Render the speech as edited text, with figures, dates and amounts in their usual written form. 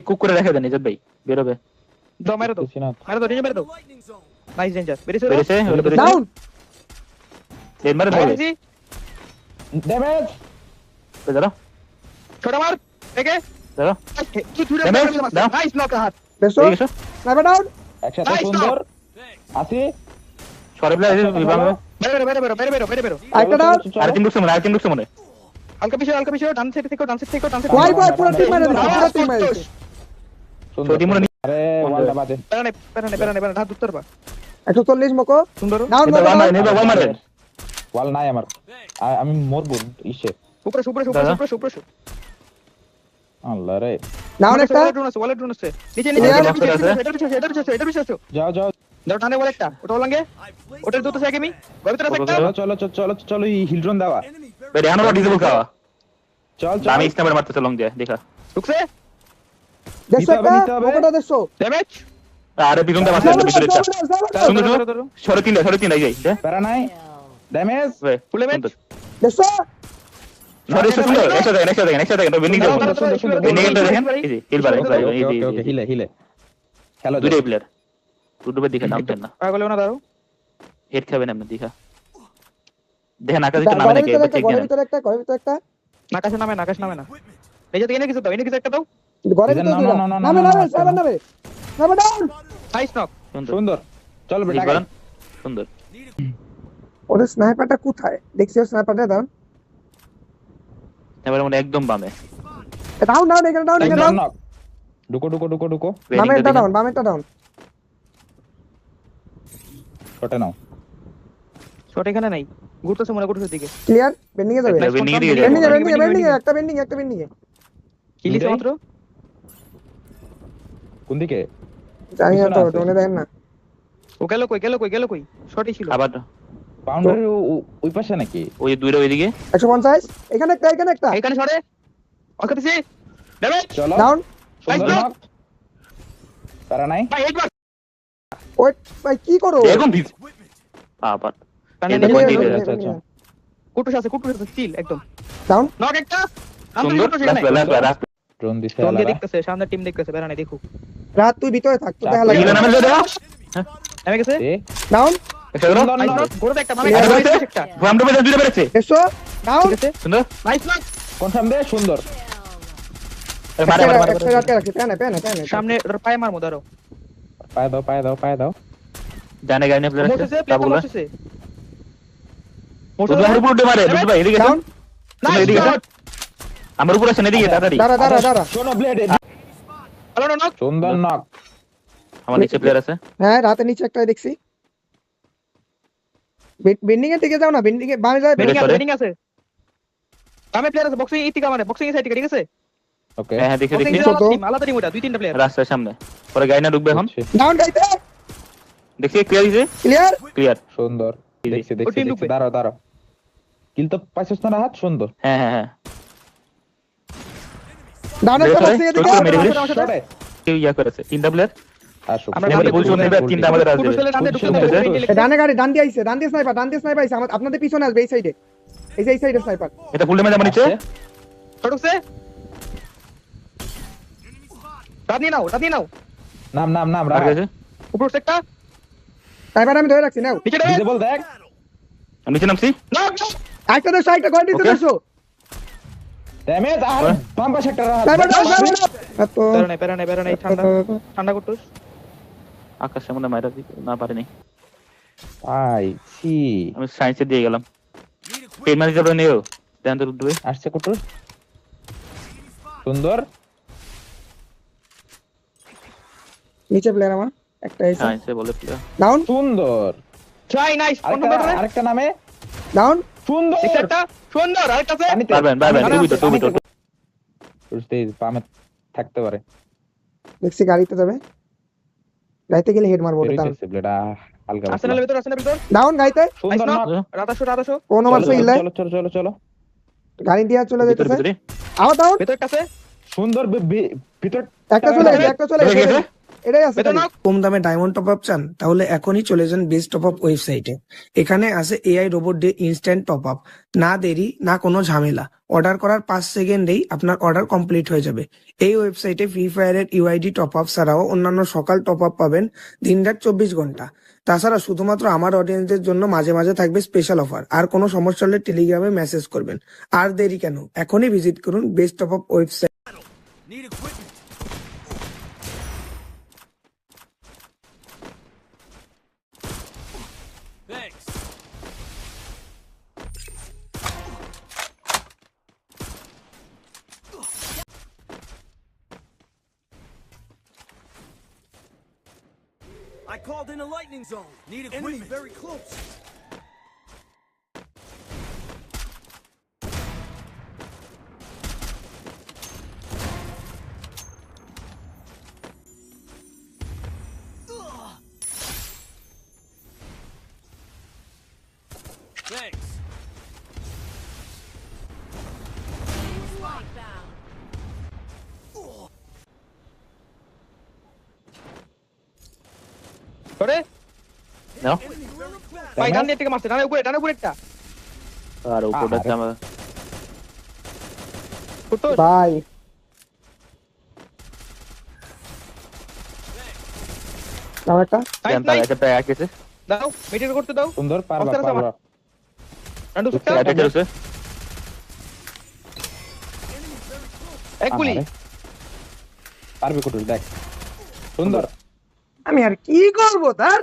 Cook করে রেখে দেন ইজাদ ভাই বেরোবে দাও মেরে দাও রেঞ্জ মেরে দাও নাইস রেঞ্জার বেরিয়েছে বেরিয়েছে হলো বেরিয়েছে ডাউন এর মারে ধরে ড্যামেজ দাঁড়া ছোট মার দেখে দাঁড়া কি ছুড়ে দাও। নাইস নক হাত দেখছো ঠিক আছে স্নাইপার ডাউন একসাথে Nice সুন্দর আসি সরে প্লেয়ার বিভাগে বেরো আরেকটা ডাউন আর তিন ঢুকছে মনে হালকা পিছনে ডান সাইড থেকে ওয়াই বয় পুরো টিম মেরে দিছে পুরো টিম মেরে দিছে সুন্দর সৌদি মনে আরে ওয়ালটা বাজে পেরানে হাত উত্তর পা 140 মকো সুন্দর ডাউন নেবে ওয়াল মারে ওয়াল নাই আমার আমি মরবো ইসে উপরে আল্লাহ রে ডাউন একটা ওয়ালেট ড্রোন আছে নিচে এটা পিছে যাও যাও দাও টানে বল একটা ওটা বলাঙ্গে ওটার দুটো আছে আমি ভিতরে আছে একটা চলো হিলড্রন দেওয়া বেরে আনো ডিসেবল খাওয়া চল আমি স্ন্যাপার মারতেছে লং যায় দেখা ঢুকছে দেখছো নিতে হবে, একটা নিতে হবে। মকোটা দেখছো ড্যামেজ আরে পিছন দিয়ে মারছে ভিতরে যা সুন্দর সরে তিন যাই দে প্যারা নাই ড্যামেজ ফুল ড্যামেজ দেখছো সরে সুন্দর নেক্সট দেখেন উইনিং দেব সুন্দর। উইনিং দেখেন এই যে হিল বারে ওকে হিলে খেলো দুইটাই প্লেয়ার দুটোবে দেখে নাম দেন না পাগল না দাও হেড খাবেন আপনি দেখা দেখেন আকাশ দিকে নামে নাকি একবার চেক ঘরের দেন ভিতরে একটা নাকাশ নামে না এই যে এনে কিছু দাও এনে কিছু একটা দাও ঘরের ভিতরে দুইটা না, নামে না, স্নাইপার নামে ডাউন নাইস নক সুন্দর চল হিল বেটা বাড়ান সুন্দর ওদের স্নাইপারটা কোথায় দেখছি ওর স্নাইপারটা ডাউন এবারে মনে একদম বামে ডাউন এখানে ডাউন ঢুকো নামে এটা ডাউন বামেরটা ডাউন শটে নাও শট এখানে নাই ঘুরতেছে দিকে ক্লিয়ার বেন্ডিং এ যাবে উইনিং দিকে বেন্ডিং এ একটা বেন্ডিং এ কিলিস মাত্র কোন দিকে জানি না তো পিছনে আছে। ডোনে দেখেন না ও গেল কই শটই ছিল আবার বাউন্ডারি ওই পাশে নাকি ওই দুইটা ওইদিকে 150 এখানে একটা এইখানে সরে অকাতেছি ড্যামেজ চলো ডাউন সুন্দর Nice knock। প্যারা নাই ভাই একবার ওই ভাই কি করো এখন ভিজ আবার টানে এই দেখো, নিয়ে এই যাও। দেখো। আচ্ছা কুটুস আছে স্টিল একদম ডাউন নক একটা সুন্দর লাস্ট ড্রোন দিছে ফোন দিয়ে আলাদা। দেখতেছে সামনে টিম দেখতেছে বেরা নাই দেখো রাত তুই ভিতরে থাক তো দেখা চাপ লাগে হিল নামে দাও নেমে গেছে এ, ডাউন একটা ধরো সুন্দর নাইস knock। নক ঘুরে একটা মানে আরে বেরেছে একটা আমরা বেজে দুইটা বেরেছে দেখছো ডাউন ঠিক আছে সুন্দর নাইস নক কনফার্ম দে সুন্দর মারে একটা রাতে রাখি পেনে সামনে ওর পায়ে মারমু ধরো পায়ে দাও জানে গাইনে প্লেয়ার আছে মোসেসে তাবুলা মোসেসে দুটো আমার উপর উঠে মারে দুটো ভাই এদিকে ডাউন তুমি এদিকে আসো। আমার উপর আসেন এদিকে তাড়াতাড়ি দাঁড়া শোনো ব্লেড হ্যালো নক সুন্দর নক আমার নিচে প্লেয়ার আছে হ্যাঁ রাতে নিচে একটা দেখছি বেন্ডিং এর দিকে যাও না বেন্ডিং এ বামে যাও বেরে সরে। বেডিং আছে আমি প্লেয়ার আছে বক্সিং ইতিকা মানে বক্সিং সাইড থেকে ঠিক আছে ওকে হ্যাঁ দেখে বক্সিং দেখি ছোট। আলাদা টিম ওটা দুই তিনটা প্লেয়ার রাস্তার সামনে পরে গাইনা ঢুকবে এখন ডাউন গাইতে দেখি ক্লিয়ার দিছে ক্লিয়ার ক্লিয়ার সুন্দর দেখছি ও team ঢুকবে। দাঁড়াও কিল তো পাইছস না হাত সুন্দর হ্যাঁ ডাউন একটা বেরে বক্সিং এর সরে, দিকে মেরে মেরে। শটে কেউ ইয়া করেছে তিনটা প্লেয়ার আসো আমরা এবারে ডানে পজিশন নেবে তিনটা আমাদের আসবে কুটুস ডানে ঢুকতে Position হবে আছে। ডানে গাড়ি ডান দিয়ে স্নাইপার আইছে আপনাদের পিছনে আসবে এই সাইডে এই সাইডে স্নাইপার এটা ফুল ড্যামেজ আমার নিচে ঢুকছে রাত নিয়ে নাও নাম আর রাখ গেছে উপর একটা স্নাইপার আমি ধরে রাখছি নাও নিচে দেবে ডিজেবল দেখ আমি নিচে নামছি নক একটা দেখছো একটা ঘর দিতে Okay. দেখছো ড্যামেজ আর ওই। বাম পাশে একটা রাখ স্নাইপার ডাউন তো বেরা নাই ঠান্ডা কুটুস আকাশে মনে মাইরা না পারেনি আই সি আমি সায়েন্সে দিয়ে গেলাম পেন মারি যাবে নিও দেন তো উঠবে আসছে কুটুর সুন্দর নিচে প্লেয়ার আমার একটা এসে সায়েন্সে বলে প্লেয়ার ডাউন সুন্দর ট্রাই নাইস আরেকটা নামে ডাউন সুন্দর একটা সুন্দর আরেকটা আছে পানিতে। পারবেন টুবি তো বুঝতে পামে থাকতে পারে দেখছি গাড়িতে যাবে গাড়িতে গেলে হেড মারবো ওটা বেরিয়েছে ব্লেড হালকা আর্সেনালের ভিতর ডাউন গাড়িতে সুন্দর নাইস knock। রাতাশো কোন মারছে ইল্লাই চলো গাড়ি দিয়ে চলে ভিতরে যেতেছে আবার ডাউন ভিতর কাছে সুন্দর ভিতর একটা চলে গেছে হয়ে গেছে এটাই আছে ভেতর খালি। নাও। কম দামে ডায়মন্ড টপ আপ চান তাহলে এখনই চলে যান বেস্ট টপ আপ ওয়েবসাইটে। এখানে আছে এআই রোবট দিয়ে ইনস্ট্যান্ট টপ আপ, না দেরি না কোনো ঝামেলা। অর্ডার করার 5 সেকেন্ডেই আপনার অর্ডার কমপ্লিট হয়ে যাবে। এই ওয়েবসাইটে ফ্রি ফায়ারের ইউআইডি টপ আপ ছাড়াও অন্যান্য সকাল টপ আপ পাবেন দিনরাত 24 ঘন্টা। তাছাড়া শুধুমাত্র আমার অডিয়েন্সদের জন্য মাঝে মাঝে থাকবে স্পেশাল অফার। আর কোনো সমস্যা হলে টেলিগ্রামে মেসেজ করবেন। আর দেরি কেন, এখনই ভিজিট করুন best top up website. Need equipment. Thanks. I called in a lightning zone. Need equipment. Enemy very close. Thanks. ধরে নাও ভাই ডান দিক থেকে মারছে, ডানে উপরেরটা আর উপরটা জামা ফুটো। ভাই নাও একটা। নাইস জানতা নাইস, আছে প্যাক আছে দাও মেডিকেল করতে দাও। সুন্দর, পারবা অস্ত্র আছে আমার। পারবা। রান্ডু সুটটা এটা আছে এক গুলি। আরে, পারবি কুটুল দেখ। সুন্দর। আমি আর কি করবো তার